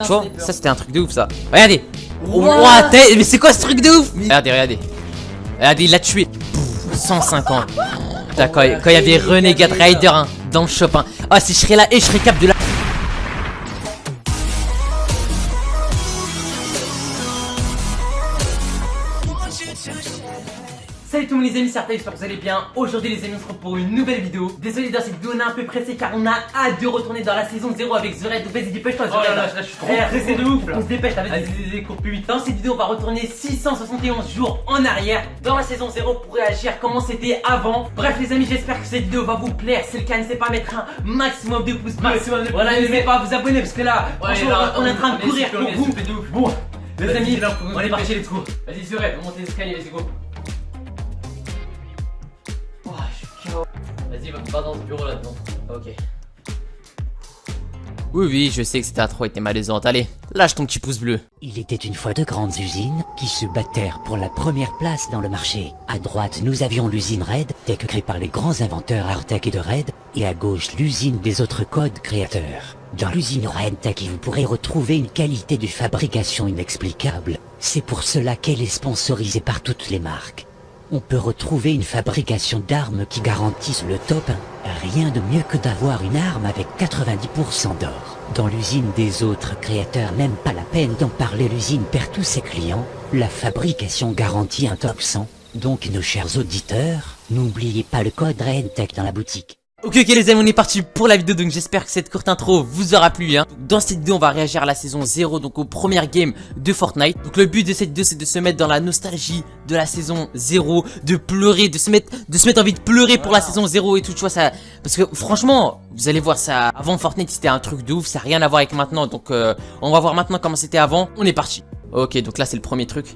Tu vois, ça c'était un truc de ouf ça. Regardez. What? Mais c'est quoi ce truc de ouf? Regardez, regardez. Regardez, il l'a tué. Pouf, 150. Quand il y avait Renegade Rider hein, dans le shop. Hein. Ah, si je serais là et je serais cap de la. Salut tout le monde les amis, c'est Arthur, j'espère que vous allez bien. Aujourd'hui les amis, on se retrouve pour une nouvelle vidéo. Désolé dans cette vidéo, on est un peu pressé car on a hâte de retourner dans la saison 0 avec The Red. Donc vas-y, dépêche-toi. Oh là là, je suis trop pressé de ouf là. On se dépêche, vas-y, cours plus vite. Dans cette vidéo, on va retourner 671 jours en arrière dans la saison 0 pour réagir comment c'était avant. Bref les amis, j'espère que cette vidéo va vous plaire. Si c'est le cas, n'hésitez pas à mettre un maximum de pouces bleus. Voilà, n'hésitez pas à vous abonner parce que là, franchement, on est en train de courir pour vous. Bon, les amis, on est parti, let's go. Vas-y, The Red, on monte les escaliers, let's go. Vas-y, va dans ce bureau là-dedans. Ok. Oui, je sais que cette intro était malaisante. Allez, lâche ton petit pouce bleu. Il était une fois de grandes usines qui se battèrent pour la première place dans le marché. À droite, nous avions l'usine Red, tech créée par les grands inventeurs Artec et de Red, et à gauche, l'usine des autres codes créateurs. Dans l'usine Red Tech, vous pourrez retrouver une qualité de fabrication inexplicable. C'est pour cela qu'elle est sponsorisée par toutes les marques. On peut retrouver une fabrication d'armes qui garantissent le top 1. Rien de mieux que d'avoir une arme avec 90% d'or. Dans l'usine des autres créateurs, même pas la peine d'en parler, l'usine perd tous ses clients. La fabrication garantit un top 100. Donc nos chers auditeurs, n'oubliez pas le code REDTECH dans la boutique. Ok les amis, on est parti pour la vidéo, donc j'espère que cette courte intro vous aura plu hein. Dans cette vidéo on va réagir à la saison 0, donc aux premières games de Fortnite. Donc le but de cette vidéo c'est de se mettre dans la nostalgie de la saison 0, de pleurer, de se mettre envie de pleurer pour la saison 0 et tout, tu vois ça. Parce que franchement, vous allez voir ça, avant Fortnite c'était un truc de ouf, ça n'a rien à voir avec maintenant. Donc on va voir maintenant comment c'était avant, on est parti. Ok, donc là c'est le premier truc.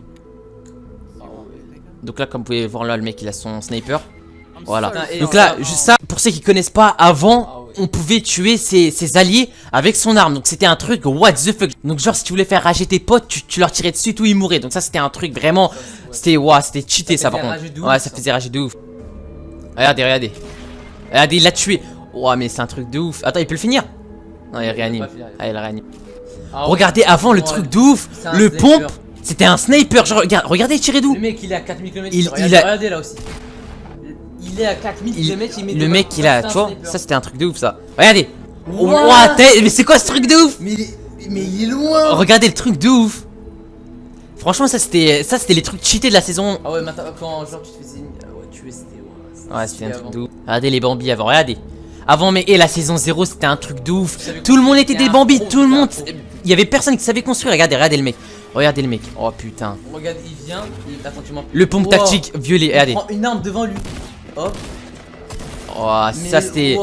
Donc là comme vous pouvez voir là le mec il a son sniper. Voilà, donc là, ça, pour ceux qui connaissent pas, avant, on pouvait tuer ses alliés avec son arme. Donc c'était un truc, what the fuck. Donc genre, si tu voulais faire rager tes potes, tu leur tirais dessus, tout, ils mouraient. Donc ça, c'était un truc vraiment, c'était cheaté ça par contre. Ouais, ça faisait rager de ouf. Regardez, il l'a tué. Ouais, mais c'est un truc de ouf. Attends, il peut le finir? Non, il réanime. Ah, il réanime. Regardez, avant, le truc de ouf, le pompe, c'était un sniper. Genre, regardez, tirez d'où? Le mec, il est à 4000 km. Regardez là aussi. Il est à 4000 km, il met le mec il a, tu vois, ça c'était un truc de ouf ça. Regardez. What? Mais c'est quoi ce truc de ouf? Mais il est loin. Regardez le truc de ouf. Franchement ça c'était les trucs cheatés de la saison. Ah ouais, maintenant quand genre tu te faisais tuer, c'était ouais, c'était un truc de ouf. Regardez les Bambis avant, regardez. Avant mais et la saison 0 c'était un truc de ouf. Tout le monde était des Bambis, tout le monde. Il y avait personne qui savait construire. Regardez le mec. Regardez le mec. Oh putain. Regarde, il vient. Attends, tu m'en. Le pompe tactique violet, regardez. Il prend une arme devant lui. Hop. Oh, ça c'était.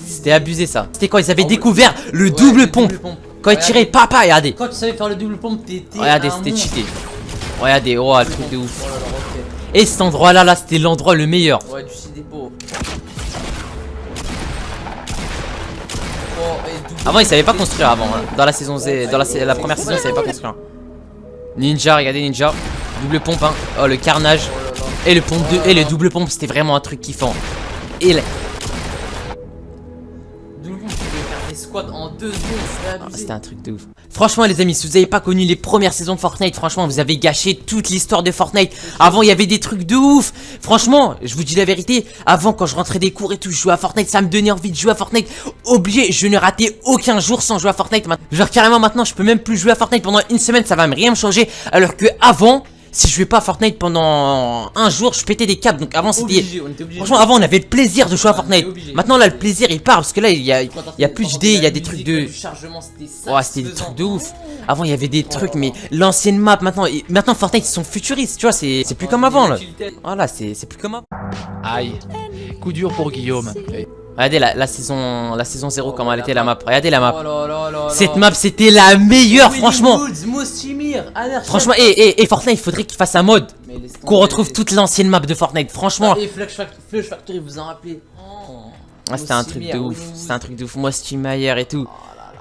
C'était abusé ça. C'était quand ils avaient découvert le double pompe. Quand ils tiraient, papa, regardez. Quand tu savais faire le double pompe, t'étais. Regardez, c'était cheaté. Regardez, oh, le truc de ouf. Et cet endroit là, c'était l'endroit le meilleur. Ouais, du C-Dépôt. Avant, ils savaient pas construire avant. Hein. Dans la saison Z, dans la première saison, ils savaient pas construire. Ninja, regardez Ninja. Double pompe, hein. Oh, le carnage. Et le pompe 2 et le double pompe, c'était vraiment un truc kiffant. Et double pompe, tu pouvais faire des squats en 2 secondes, c'était un truc de ouf. Franchement les amis, si vous avez pas connu les premières saisons de Fortnite, franchement vous avez gâché toute l'histoire de Fortnite. Avant il y avait des trucs de ouf. Franchement, je vous dis la vérité, avant quand je rentrais des cours et tout, je jouais à Fortnite, ça me donnait envie de jouer à Fortnite. Obligé, je ne ratais aucun jour sans jouer à Fortnite. Genre carrément maintenant, je peux même plus jouer à Fortnite pendant une semaine, ça va rien me changer. Alors que avant, si je jouais pas à Fortnite pendant un jour, je pétais des câbles. Donc avant c'était. Franchement, avant on avait le plaisir de jouer à Fortnite. Maintenant là, le plaisir il part parce que là il y a plus d'idées, il y a des trucs de. Ouais, c'était des trucs de ouf. Avant il y avait des trucs, mais l'ancienne map maintenant Fortnite ils sont futuristes, tu vois, c'est plus comme avant là. Voilà, c'est plus comme avant. Aïe, coup dur pour Guillaume. Regardez la saison 0 comment elle était la map. Regardez la map. Cette map c'était la meilleure franchement. Franchement et Fortnite il faudrait qu'il fasse un mode qu'on retrouve toute l'ancienne map de Fortnite franchement. Et Flush Factory vous en rappelez? Ah, c'était un truc de ouf. C'était un truc de ouf. Moi Steamayer et tout.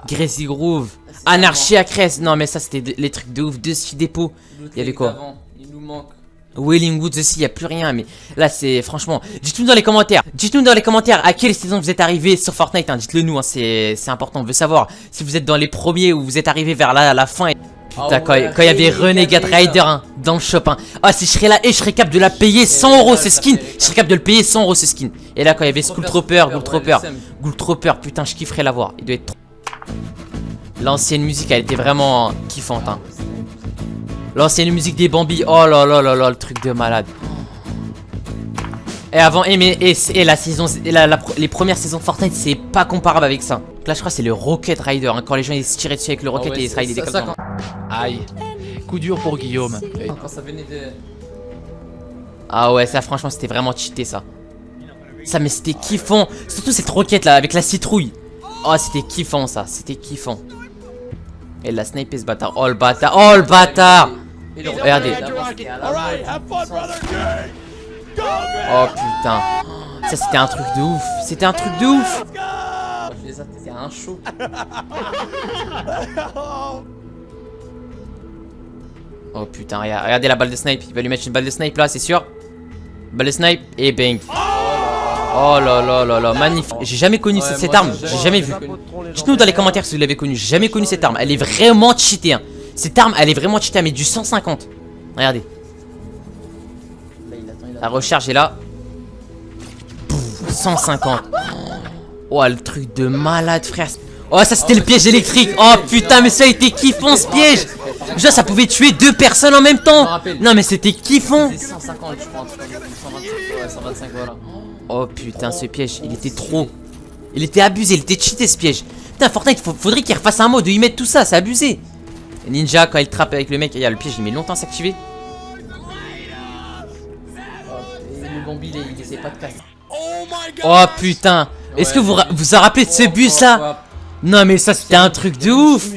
Gracie Groove. Anarchie à Crest. Non mais ça c'était les trucs de ouf de C-Dépôt. Il y avait quoi? Il nous manque. Wailing Woods aussi, y a plus rien, mais là c'est franchement. Dites-nous dans les commentaires. Dites-nous dans les commentaires à quelle saison vous êtes arrivé sur Fortnite. Hein. Dites-le nous, hein, c'est important. On veut savoir si vous êtes dans les premiers ou vous êtes arrivé vers la fin. Et... Putain, quand il y avait Renegade Rider hein, dans le shop. Hein. Ah, si je serais là et je serais capable de la payer 100 euros ce skin. Je serais capable de le payer 100 euros ce skin. Et là, quand il y avait Skull Trooper, Ghoul Trooper, putain, je kifferais l'avoir. Il doit être trop. L'ancienne musique, elle était vraiment kiffante. Hein. L'ancienne musique des Bambi, oh là là là là, le truc de malade. Et avant, et la saison, les premières saisons de Fortnite, c'est pas comparable avec ça. Là, je crois que c'est le Rocket Rider, hein, quand les gens ils se tiraient dessus avec le Rocket et ils se ridaient comme ça. Aïe, coup dur pour Guillaume. Quand ça venait de... Ah ouais, ça franchement, c'était vraiment cheaté ça. Ça, mais c'était kiffant. Surtout cette roquette là, avec la citrouille. Oh, c'était kiffant ça, c'était kiffant. Et la sniper ce bâtard, oh le bâtard, oh le bâtard. Regardez. Oh putain. Ça c'était un truc de ouf. C'était un truc de ouf. C'était un show. Oh putain, regardez la balle de snipe. Il va lui mettre une balle de snipe là, c'est sûr. Balle de snipe et bang. Oh là là là là, magnifique. J'ai jamais connu cette arme, j'ai jamais vu. Dites-nous dans les commentaires si vous l'avez connue. J'ai jamais connu cette arme. Elle est vraiment cheatée. Hein. Cette arme, elle est vraiment cheatée. Elle met du 150. Regardez. La recharge est là. Pouf, 150. Oh, le truc de malade, frère. Oh, ça c'était le piège électrique. Oh putain, mais ça a été kiffant ce piège. Déjà, ça pouvait tuer 2 personnes en même temps. Non, mais c'était kiffant. C'était 150, je crois. 125, voilà. Oh putain, ce piège, il était trop. Il était abusé, il était cheaté ce piège. Putain, Fortnite, faudrait qu'il refasse un mode où ils mettent tout ça, c'est abusé. Ninja, quand il trappe avec le mec, il y a le piège, il met longtemps à s'activer. Et le Bambi, il essaie pas de casser. Oh putain. Est-ce que vous vous rappelez de ce bus là? Non, mais ça c'était un truc de ouf.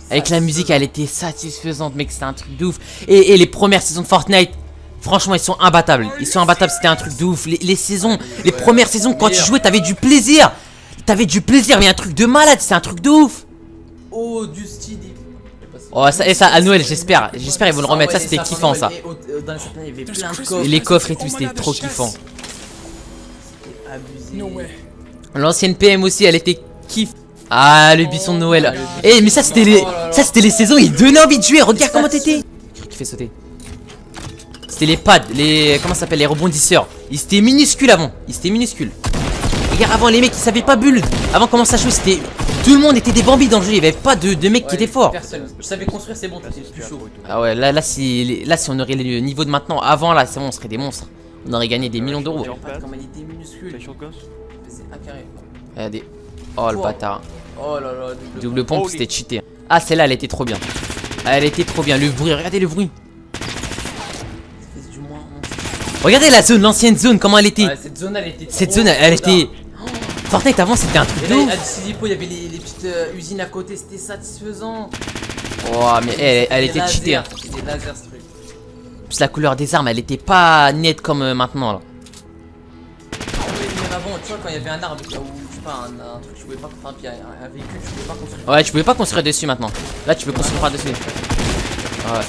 Avec la musique, elle était satisfaisante, mec, c'était un truc de ouf. Et les premières saisons de Fortnite. Franchement, ils sont imbattables. Ils sont imbattables, c'était un truc de ouf. Les saisons, les premières saisons, quand tu jouais, t'avais du plaisir. T'avais du plaisir, mais un truc de malade, c'est un truc de ouf. Oh, du style. Oh, ça, et ça, à Noël, j'espère. J'espère ils vont le remettre. Ça, c'était kiffant, ça. Dans les sapins, il y avait plein de coffres. Et les coffres et tout, c'était trop kiffant. L'ancienne PM aussi, elle était kiff. Ah, le buisson de Noël. Eh, mais ça, c'était les saisons, ils donnaient envie de jouer. Regarde comment t'étais. Qui fait sauter. C'était les pads, comment ça s'appelle, les rebondisseurs. Ils étaient minuscules avant, ils étaient minuscules. Regarde avant les mecs, ils savaient pas build. Avant comment ça jouait, c'était tout le monde était des Bambis dans le jeu, il y avait pas de mecs qui étaient forts. Personne. Je savais construire, c'est bon, c'était plus chaud. Ah ouais, là si on aurait le niveau de maintenant, avant là, c'est bon, on serait des monstres. On aurait gagné des millions d'euros. Comme elle était minuscule. Regardez. Oh le bâtard. Oh là là. Double pompe, c'était cheaté. Ah celle-là, elle était trop bien. Elle était trop bien, le bruit, regardez le bruit. Regardez la zone, l'ancienne zone, comment elle était. Ouais, cette zone, elle était. Cette zone, elle était. Fortnite avant, c'était un truc de ouf. À Silipo, il y avait les petites usines à côté, c'était satisfaisant. Oh, mais elle était cheatée. Hein. Des lasers, ce truc. Plus la couleur des armes, elle était pas nette comme maintenant là. Même avant, tu vois, quand il y avait un arbre, ou je sais pas, un truc, tu pouvais pas. Enfin, puis un véhicule, tu pouvais pas construire. Ouais, tu pouvais pas construire dessus maintenant. Là, tu peux construire par dessus. Ouais.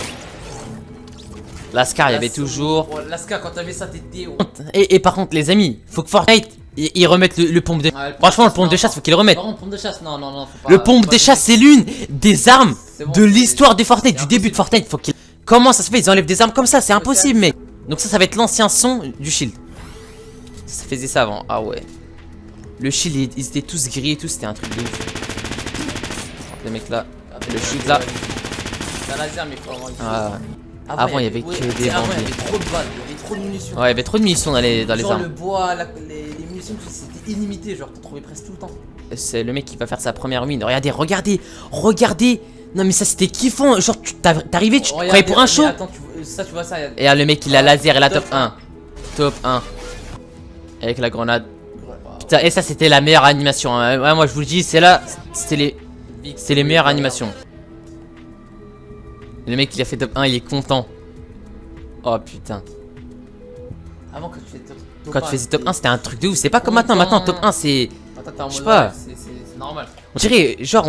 Lascar, il y avait toujours. Oh, Lascar, quand t'avais ça, t'étais. Et par contre, les amis, faut que Fortnite ils remettent le pompe de. Ouais, franchement, le pompe de chasse, faut qu'ils le remettent. Non, pompe de chasse, non, faut pas. Le pompe de chasse, c'est l'une des armes de l'histoire de Fortnite, du début de Fortnite. Faut qu'ils. Comment ça se fait? Ils enlèvent des armes comme ça, c'est impossible, mec. Donc, ça va être l'ancien son du shield. Ça faisait ça avant. Ah ouais. Le shield, ils étaient tous gris et tout, c'était un truc de ouf. Le mec là, le shield là. C'est un laser, mais faut avoir. Ah. Avant, il y avait que des Avant, Bambis. il y avait trop de balles, il y avait trop de munitions. Ouais, il y avait trop de munitions dans les Genre armes. le bois, les munitions, c'était illimité, genre t'en trouvais presque tout le temps. C'est le mec qui va faire sa première mine. Regardez. Non mais ça c'était kiffant. Genre t'arrivais, tu croyais pour un show. Attends, tu vois ça. Et là, le mec il a laser et la top 1. Top 1. Avec la grenade. Putain, et ça c'était la meilleure animation. Hein. Ouais, moi je vous le dis, c'est là. C'était les meilleures animations. Le mec qui a fait top 1, il est content. Oh putain. Avant que tu faisais top 1. Quand tu faisais top 1, c'était un truc de ouf. C'est pas comme maintenant. Maintenant, top 1, c'est. Je sais pas. C'est normal. On dirait, genre,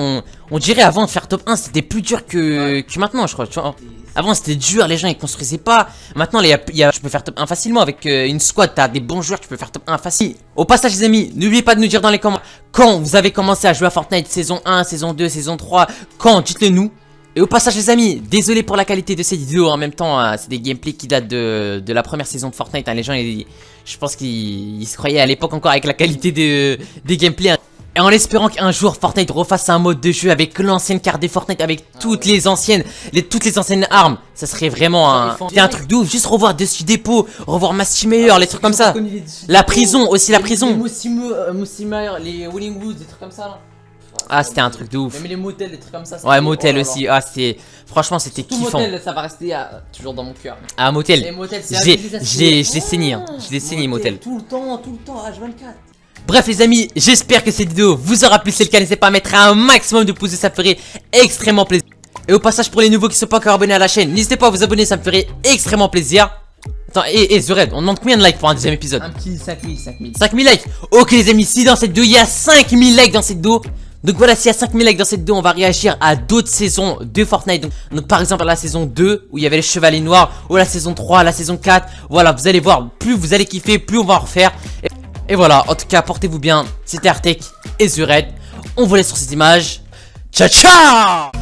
on dirait avant de faire top 1, c'était plus dur que maintenant, je crois. Tu vois. Avant c'était dur, les gens ils construisaient pas. Maintenant tu peux faire top 1 facilement avec une squad, t'as des bons joueurs, tu peux faire top 1 facile. Au passage les amis, n'oubliez pas de nous dire dans les commentaires quand vous avez commencé à jouer à Fortnite saison 1, saison 2, saison 3, quand, dites-le nous. Et au passage les amis, désolé pour la qualité de cette vidéo, en même temps c'est des gameplays qui datent de la première saison de Fortnite, hein. Les gens je pense qu'ils se croyaient à l'époque encore avec la qualité des gameplays, hein. Et en espérant qu'un jour Fortnite refasse un mode de jeu avec l'ancienne carte des Fortnite, avec toutes les anciennes armes, ça serait vraiment un truc de ouf. Juste revoir Dessus Dépôt, revoir Masty Meyer, les trucs comme ça. La prison aussi, la prison. Les Mossimer, les Willing Woods, des trucs comme ça là. Ah c'était un truc de ouf. Même les motels, des trucs comme ça. Ouais, motel aussi. Ah c'était, franchement c'était Tout kiffant. motel, ça va rester toujours dans mon cœur. Ah motel. Les motels, c'est Je l'ai saigné, hein. Je l'ai saigné motel. Tout le temps, H24. Bref les amis, j'espère que cette vidéo vous aura plu. Si c'est le cas, n'hésitez pas à mettre un maximum de pouces, ça ferait extrêmement plaisir. Et au passage pour les nouveaux qui ne sont pas encore abonnés à la chaîne, n'hésitez pas à vous abonner, ça me ferait extrêmement plaisir. Attends, et The Red, on demande combien de likes pour un deuxième épisode? Un petit 5000. 5000 likes. Ok les amis, si dans cette vidéo il y a 5000 likes dans cette vidéo, donc voilà, s'il y a 5000 likes dans cette vidéo, on va réagir à d'autres saisons de Fortnite. Donc par exemple à la saison 2 où il y avait les chevaliers noirs, ou la saison 3, la saison 4. Voilà, vous allez voir, plus vous allez kiffer, plus on va en refaire. Et voilà, en tout cas, portez-vous bien. C'était Artek et The Red. On vous laisse sur cette image. Ciao ciao.